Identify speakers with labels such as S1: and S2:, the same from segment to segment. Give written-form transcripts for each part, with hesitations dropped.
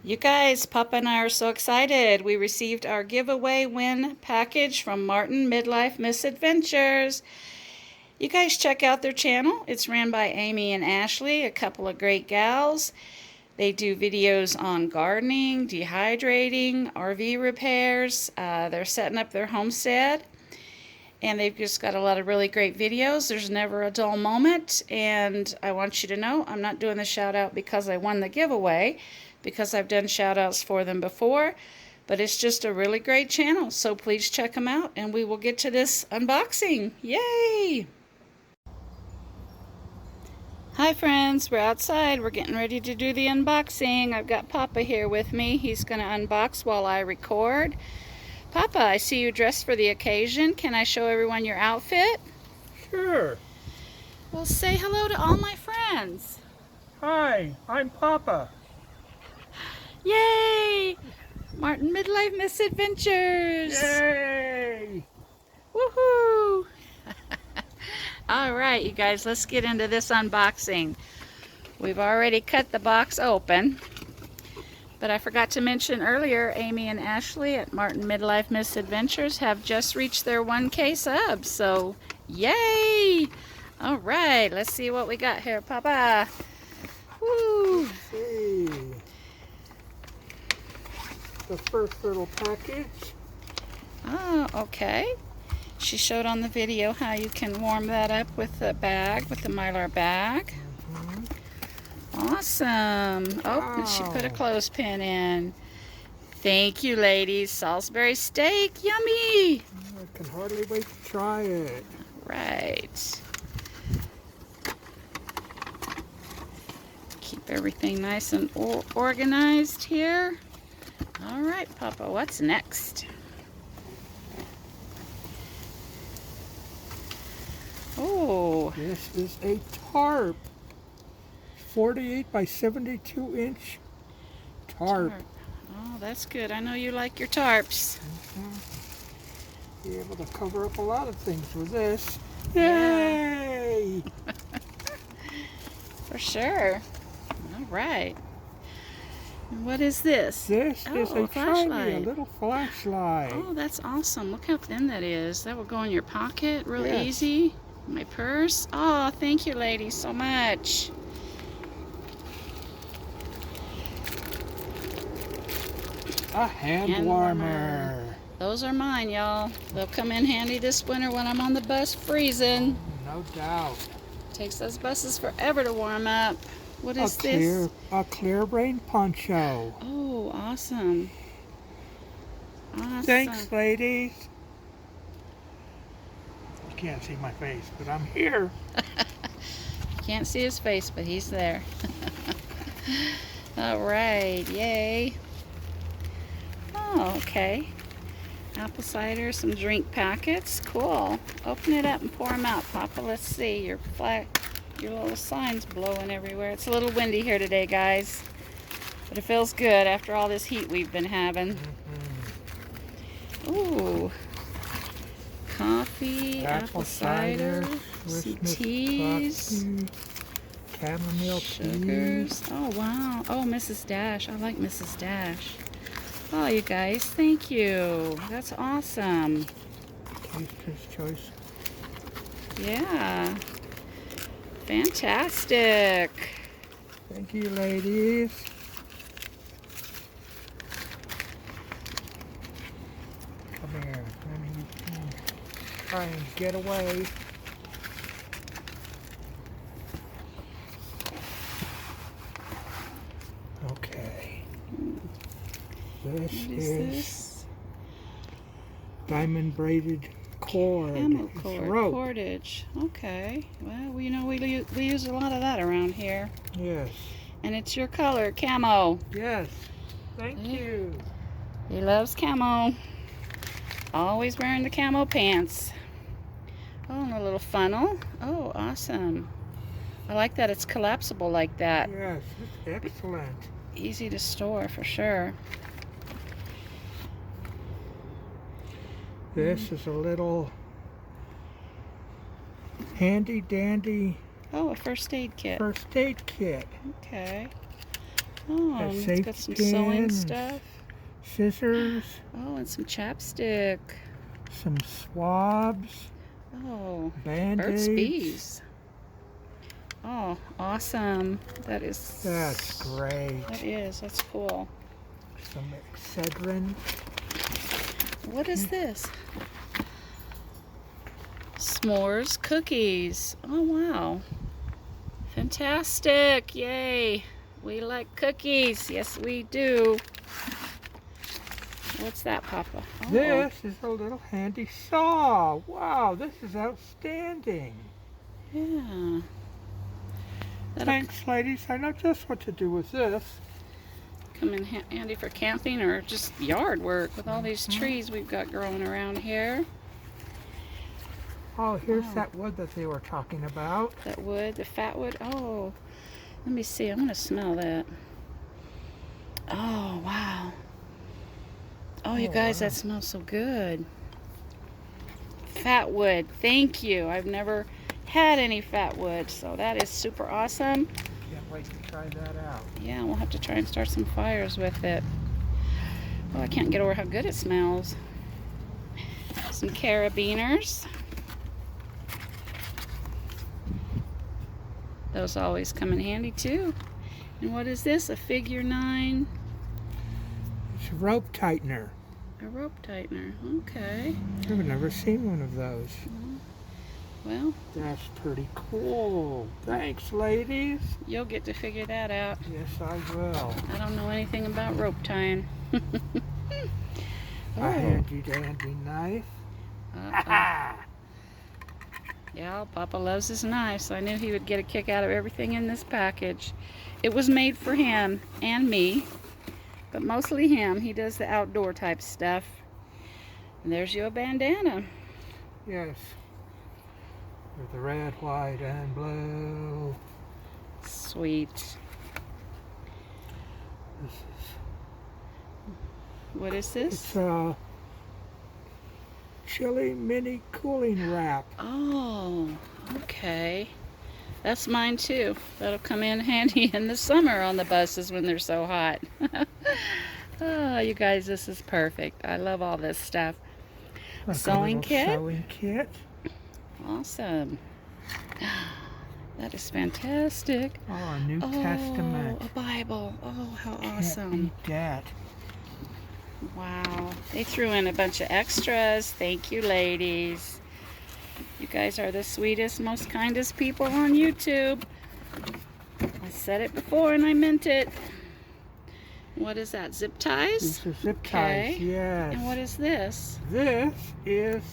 S1: You guys, Papa and I are so excited. We received our giveaway win package from Martin Midlife Misadventures. You guys check out their channel. It's ran by Amy and Ashley, a couple of great gals. They do videos on gardening, dehydrating, RV repairs. They're setting up their homestead. And they've just got a lot of really great videos. There's never a dull moment. And I want you to know I'm not doing the shout out because I won the giveaway, because I've done shout outs for them before. But it's just a really great channel. So please check them out and we will get to this unboxing. Yay! Hi friends, we're outside. We're getting ready to do the unboxing. I've got Papa here with me. He's going to unbox while I record. Papa, I see you dressed for the occasion. Can I show everyone your outfit?
S2: Sure.
S1: Well, say hello to all my friends.
S2: Hi, I'm Papa.
S1: Yay! Martin Midlife Misadventures.
S2: Yay!
S1: Woohoo! All right, you guys, let's get into this unboxing. We've already cut the box open. But I forgot to mention earlier, Amy and Ashley at Martin Midlife Misadventures have just reached their 1K subs. So, yay! All right, let's see what we got here, Papa. Woo!
S2: Let's see. The first little package.
S1: Oh, okay. She showed on the video how you can warm that up with the bag, with the Mylar bag. Awesome. Oh, and she put a clothespin in. Thank you, ladies. Salisbury steak. Yummy.
S2: I can hardly wait to try it.
S1: Right. Keep everything nice and organized here. All right, Papa, what's next? Oh.
S2: This is a tarp. 48 by 72 inch tarp.
S1: Oh, that's good. I know you like your tarps.
S2: Be able to cover up a lot of things with this.
S1: Yeah.
S2: Yay!
S1: For sure. All right. And what is this?
S2: This is a
S1: flashlight.
S2: a little flashlight.
S1: Oh, that's awesome. Look how thin that is. That will go in your pocket really
S2: Yes.
S1: easy. My purse. Oh, thank you, ladies, so much.
S2: A hand warmer.
S1: Those are mine, y'all. They'll come in handy this winter when I'm on the bus freezing.
S2: No doubt.
S1: Takes those buses forever to warm up. What is this?
S2: A clear rain poncho.
S1: Oh, awesome. Awesome.
S2: Thanks, ladies. You can't see my face, but I'm here.
S1: Can't see his face, but he's there. All right, yay. Oh, okay. Apple cider, some drink packets. Cool. Open it up and pour them out, Papa. Let's see. Your little sign's blowing everywhere. It's a little windy here today, guys. But it feels good after all this heat we've been having. Ooh. Coffee, apple cider, some teas,
S2: chamomile
S1: sugars. Oh, wow. Oh, Mrs. Dash. I like Mrs. Dash. Oh, you guys, thank you. That's awesome.
S2: Taster's choice.
S1: Yeah. Fantastic.
S2: Thank you, ladies. Come here. Let me try and get away. Okay. This is diamond braided cord.
S1: Camel
S2: It's
S1: cord,
S2: rope.
S1: cordage. Okay. Well, you know, we use a lot of that around here.
S2: Yes.
S1: And it's your color, camo.
S2: Yes. Thank you.
S1: He loves camo. Always wearing the camo pants. Oh, and a little funnel. Oh, awesome. I like that it's collapsible like that.
S2: Yes, it's excellent.
S1: Easy to store for sure.
S2: This is a little handy dandy
S1: Oh, a first aid kit.
S2: first aid kit.
S1: Okay. Oh,
S2: A
S1: and it's
S2: safety
S1: got some
S2: pin,
S1: sewing stuff.
S2: scissors,
S1: Oh, and some chapstick.
S2: some swabs,
S1: Oh, Burt's
S2: Band-Aids.
S1: Bees. Oh, awesome.
S2: That's great.
S1: That's cool.
S2: Some Excedrin.
S1: What is this? S'mores cookies. Oh, wow. Fantastic. Yay. We like cookies. Yes, we do. What's that, Papa? Oh.
S2: This is a little handy saw. Wow, this is outstanding.
S1: Yeah.
S2: Thanks, ladies. I know just what to do with this.
S1: Come in handy for camping or just yard work with all these trees we've got growing around here.
S2: Oh, here's that wood that they were talking about.
S1: That wood, the fat wood. Oh, let me see. I'm going to smell that. Oh, wow. Oh, you guys, that smells so good. Fat wood. Thank you. I've never had any fat wood, so that is super awesome.
S2: Can't wait to try that out.
S1: Yeah, we'll have to try and start some fires with it. Oh, I can't get over how good it smells. Some carabiners. Those always come in handy too. And what is this? A figure 9?
S2: It's a rope tightener.
S1: A rope tightener. Okay.
S2: I've never seen one of those.
S1: Well,
S2: that's pretty cool. Thanks, ladies.
S1: You'll get to figure that out.
S2: Yes, I will.
S1: I don't know anything about rope tying.
S2: A handy dandy knife.
S1: Yeah, Papa loves his knife, so I knew he would get a kick out of everything in this package. It was made for him and me, but mostly him. He does the outdoor type stuff. And there's your bandana.
S2: Yes. With the red, white, and blue.
S1: Sweet.
S2: This is,
S1: what is this?
S2: It's a chili mini cooling wrap.
S1: Oh, okay. That's mine too. That'll come in handy in the summer on the buses when they're so hot. Oh, you guys, this is perfect. I love all this stuff.
S2: Like
S1: Sewing kit?
S2: Sewing kit.
S1: Awesome. That is fantastic.
S2: Oh, a New Testament.
S1: A Bible. Oh, how
S2: Can't
S1: awesome.
S2: beat that.
S1: Wow. They threw in a bunch of extras. Thank you, ladies. You guys are the sweetest, most kindest people on YouTube. I said it before and I meant it. What is that? Zip ties?
S2: These are zip ties, yes.
S1: And what is this?
S2: This is...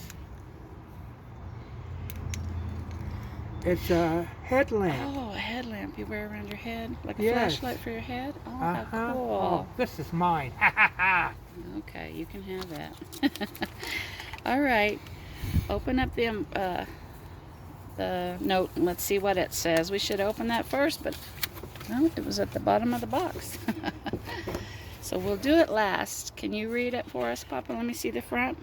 S2: It's a headlamp.
S1: Oh, a headlamp you wear around your head? Like a
S2: Yes.
S1: flashlight for your head? Oh, how cool.
S2: Oh, this is mine.
S1: Okay, you can have that. All right. Open up the note and let's see what it says. We should open that first, but well, it was at the bottom of the box. So we'll do it last. Can you read it for us, Papa? Let me see the front.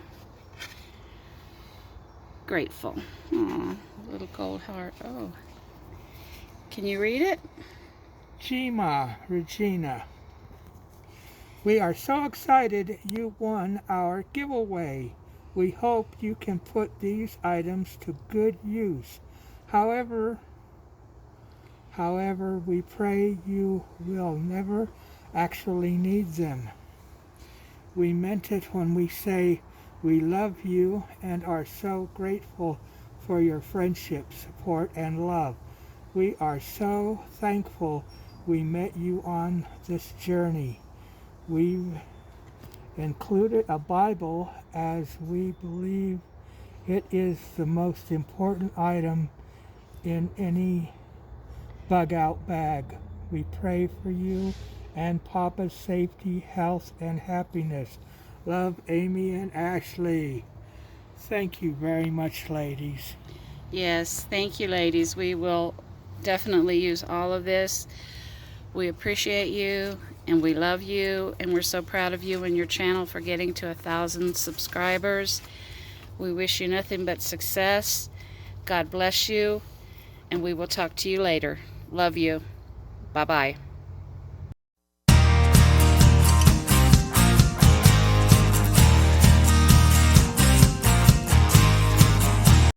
S1: Grateful. Aw, little gold heart. Oh. Can you read it?
S2: Gema, Regina. We are so excited you won our giveaway. We hope you can put these items to good use. However, we pray you will never actually need them. We meant it when we say we love you and are so grateful for your friendship, support, and love. We are so thankful we met you on this journey. We've included a Bible as we believe it is the most important item in any bug-out bag. We pray for you and Papa's safety, health, and happiness. Love, Amy and Ashley. Thank you very much, ladies.
S1: Yes, thank you, ladies. We will definitely use all of this. We appreciate you and we love you, and we're so proud of you and your channel for getting to 1,000 subscribers. We wish you nothing but success. God bless you, and we will talk to you later. Love you. Bye-bye.